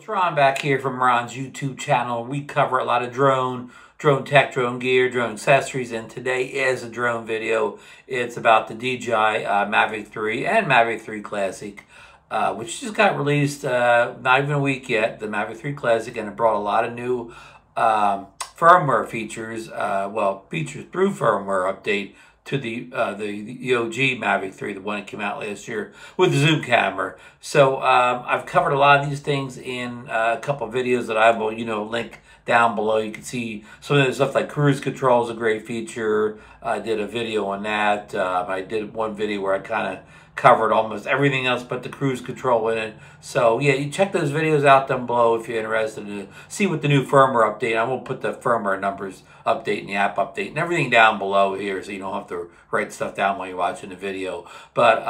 It's Ron back here from Ron's YouTube channel. We cover a lot of drone tech, drone gear, drone accessories, and today is a drone video. It's about the DJI Mavic 3 and Mavic 3 Classic, which just got released not even a week yet, the Mavic 3 Classic, and it brought a lot of new firmware features, features through firmware update to the OG Mavic 3, the one that came out last year with the zoom camera. So I've covered a lot of these things in a couple of videos that I will, link down below. You can see some of the stuff like cruise control is a great feature. I did a video on that. I did one video where I kind of covered almost everything else but the cruise control in it. So yeah, you check those videos out down below if you're interested to see what the new firmware update. I will put the firmware numbers update and the app update and everything down below here, so you don't have to write stuff down while you're watching the video. But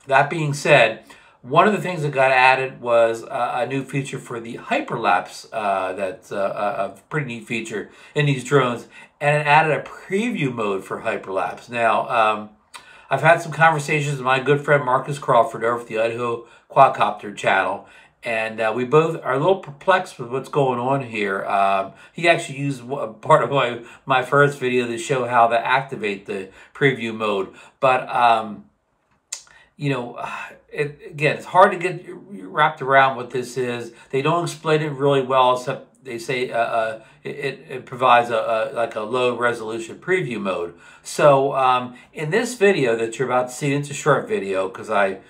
that being said, one of the things that got added was a new feature for the Hyperlapse. That's a pretty neat feature in these drones, and it added a preview mode for Hyperlapse. Now, I've had some conversations with my good friend Marcus Crawford over at the Idaho Quadcopter channel, and we both are a little perplexed with what's going on here. He actually used part of my first video to show how to activate the preview mode, but again, it's hard to get wrapped around what this is. They don't explain it really well, except they say it provides like a low resolution preview mode. So in this video that you're about to see, it's a short video because I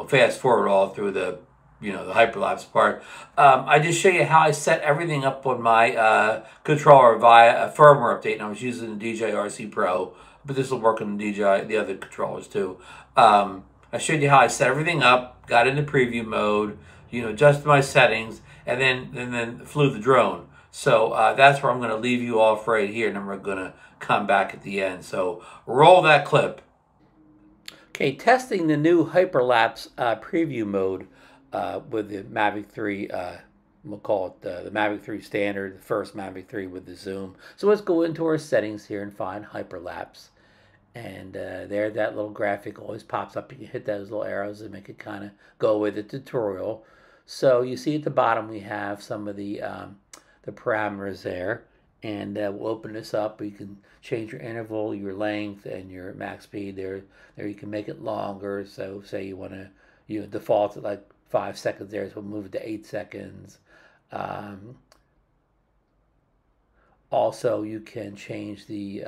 fast forward all through the the hyperlapse part. I just show you how I set everything up on my controller via a firmware update, and I was using the DJI RC Pro, but this will work on the DJI, the other controllers too. I showed you how I set everything up, got into preview mode, adjusted my settings, and then flew the drone. So that's where I'm going to leave you off right here, and then we're going to come back at the end. So roll that clip. Okay, testing the new Hyperlapse preview mode with the Mavic 3. We'll call it the Mavic 3 Standard, the first Mavic 3 with the zoom. So let's go into our settings here and find Hyperlapse. And there, that little graphic always pops up. You can hit those little arrows and make it kind of go with the tutorial. So you see at the bottom we have some of the parameters there, and we'll open this up. You can change your interval, your length, and your max speed. There you can make it longer. So say you want to, default at like 5 seconds there, so we'll move it to 8 seconds. Also, you can change the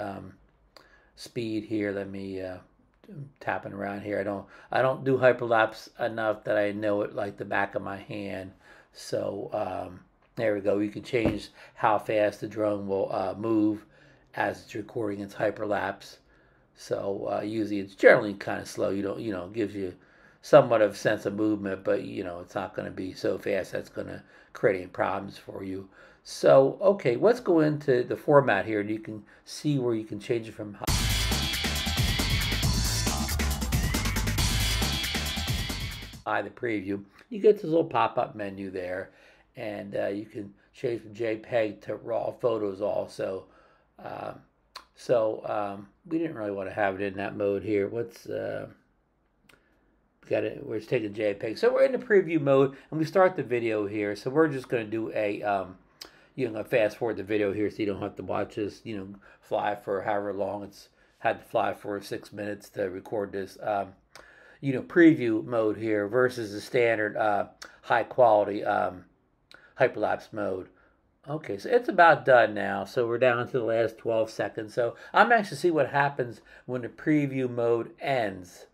speed here. Let me tapping around here. I don't do hyperlapse enough that I know it like the back of my hand. So there we go. You can change how fast the drone will move as it's recording its hyperlapse. So usually it's generally kind of slow. It gives you somewhat of a sense of movement, but it's not going to be so fast that's going to create any problems for you. So okay, let's go into the format here, and you can see where you can change it from the preview. You get this little pop-up menu there, and you can change from JPEG to RAW photos also. We didn't really want to have it in that mode here. What's got it? We're taking JPEG. So we're in the preview mode, and we start the video here. So we're just going to do a fast forward the video here, so you don't have to watch this fly for however long it's had to fly for 6 minutes to record this. Preview mode here versus the standard high quality hyperlapse mode. Okay, so it's about done now. So we're down to the last 12 seconds. So I'm actually see what happens when the preview mode ends,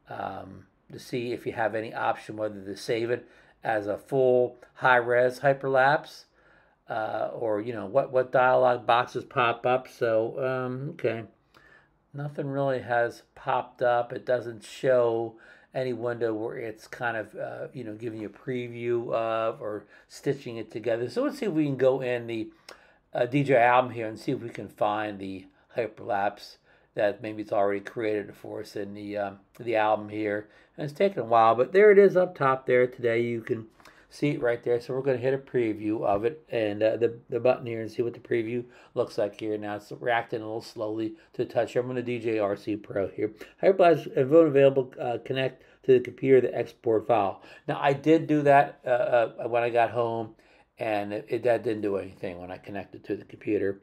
to see if you have any option whether to save it as a full high-res hyperlapse, or what dialog boxes pop up. So okay. Nothing really has popped up. It doesn't show any window where it's kind of, giving you a preview of or stitching it together. So let's see if we can go in the DJI album here and see if we can find the hyperlapse that maybe it's already created for us in the album here. And it's taken a while, but there it is up top there today. You can see it right there. So we're going to hit a preview of it, and the button here, and see what the preview looks like here. Now it's reacting a little slowly to touch. I'm on the DJI RC Pro here. Hyperlapse phone available. Connect to the computer the export file. Now I did do that when I got home, and that didn't do anything when I connected to the computer.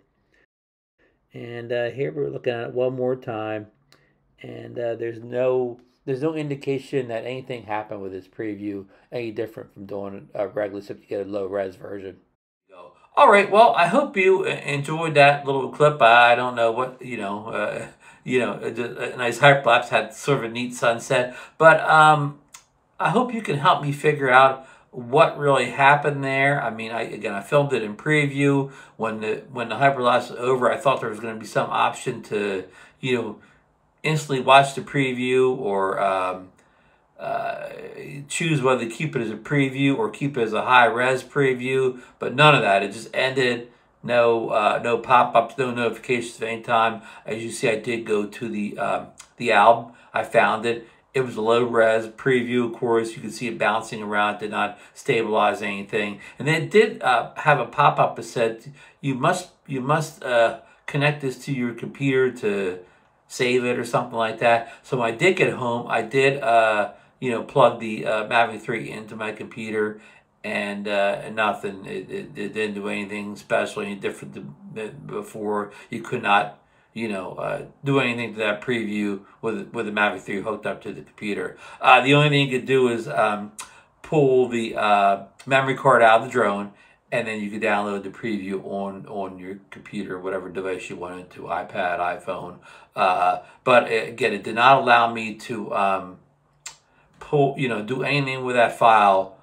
And here we're looking at it one more time, and there's no indication that anything happened with this preview any different from doing a regular, except you get a low res version. All right, well, I hope you enjoyed that little clip. I don't know what, a nice hyperlapse, had sort of a neat sunset, but I hope you can help me figure out what really happened there. I mean, I filmed it in preview. When the hyperlapse was over, I thought there was going to be some option to, instantly watch the preview, or choose whether to keep it as a preview or keep it as a high-res preview, but none of that. It just ended. No pop-ups, no notifications of any time. As you see, I did go to the album. I found it. It was a low-res preview, of course. You can see it bouncing around. It did not stabilize anything. And then it did have a pop-up that said, you must connect this to your computer to save it or something like that. So when I did get home, I did plug the Mavic 3 into my computer, and nothing. It didn't do anything special, any different than before. You could not do anything to that preview with the Mavic 3 hooked up to the computer. The only thing you could do is pull the memory card out of the drone, and then you could download the preview on your computer, whatever device you wanted to, iPad, iPhone. But again, it did not allow me to do anything with that file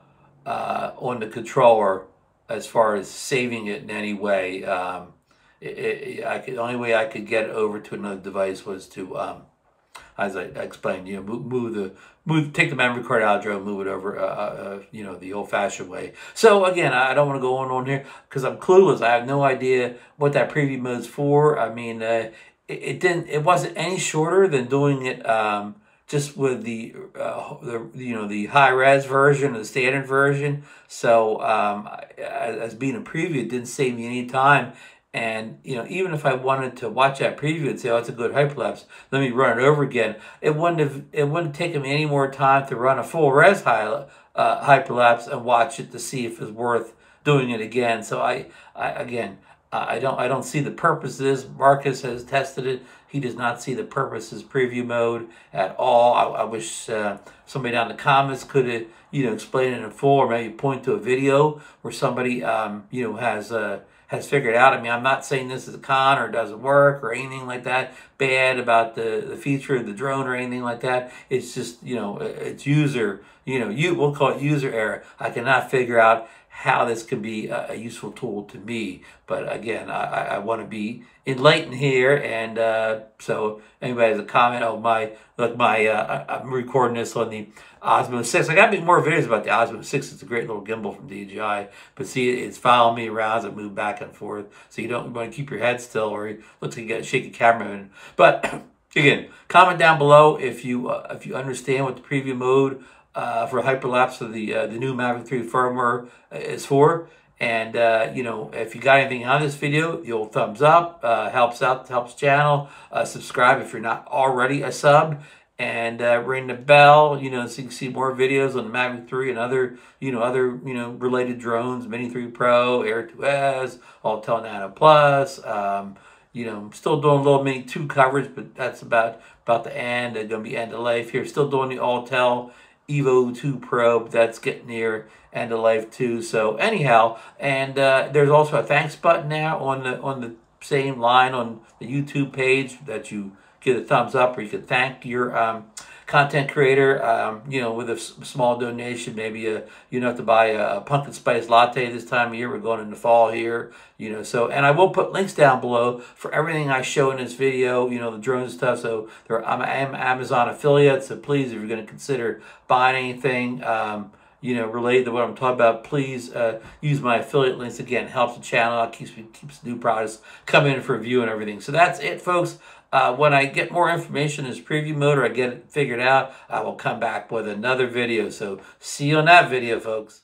on the controller as far as saving it in any way. The only way I could get it over to another device was to, as I explained, take the memory card out of the drone, move it over, the old-fashioned way. So again, I don't want to go on here because I'm clueless. I have no idea what that preview mode's for. I mean, it wasn't any shorter than doing it just with the high-res version or the standard version. So as being a preview, it didn't save me any time. And even if I wanted to watch that preview and say, "Oh, it's a good hyperlapse, let me run it over again," it wouldn't have taken me any more time to run a full res hyperlapse and watch it to see if it's worth doing it again. So I don't see the purpose of this. Marcus has tested it. He does not see the purpose of this preview mode at all. I wish somebody down in the comments could have explained it in full, or maybe point to a video where somebody has figured out. I mean, I'm not saying this is a con or it doesn't work or anything like that bad about the feature of the drone or anything like that. It's just, it's user, we'll call it user error. I cannot figure out how this could be a useful tool to me. But again, I want to be enlightened here. And so anybody has a comment, I'm recording this on the Osmo 6. I got to make more videos about the Osmo 6. It's a great little gimbal from DJI. But see, it's following me around as I move back and forth. So you don't want to keep your head still, or it looks like you got to shake a camera in. But again, comment down below if you understand what the preview mode for hyperlapse of the new Mavic 3 firmware is for. And if you got anything on this video, the old thumbs up helps out, helps channel. Subscribe if you're not already a sub, and ring the bell, so you can see more videos on the Mavic 3 and other related drones, Mini 3 Pro, Air 2S, Autel Nano Plus. I'm still doing a little Mini 2 coverage, but that's about the end. They're going to be end of life here. Still doing the Autel Evo 2 Pro, but that's getting near end of life too. So anyhow, and there's also a thanks button now on the same line on the YouTube page that you give a thumbs up, or you can thank your content creator, with a small donation. Maybe you don't have to buy a pumpkin spice latte this time of year. We're going into fall here, So, and I will put links down below for everything I show in this video, the drone stuff. So I'm an Amazon affiliate. So please, if you're going to consider buying anything, related to what I'm talking about, please use my affiliate links. Again, it helps the channel. It keeps new products coming in for review and everything. So that's it, folks. When I get more information in this preview mode, or I get it figured out, I will come back with another video. So see you on that video, folks.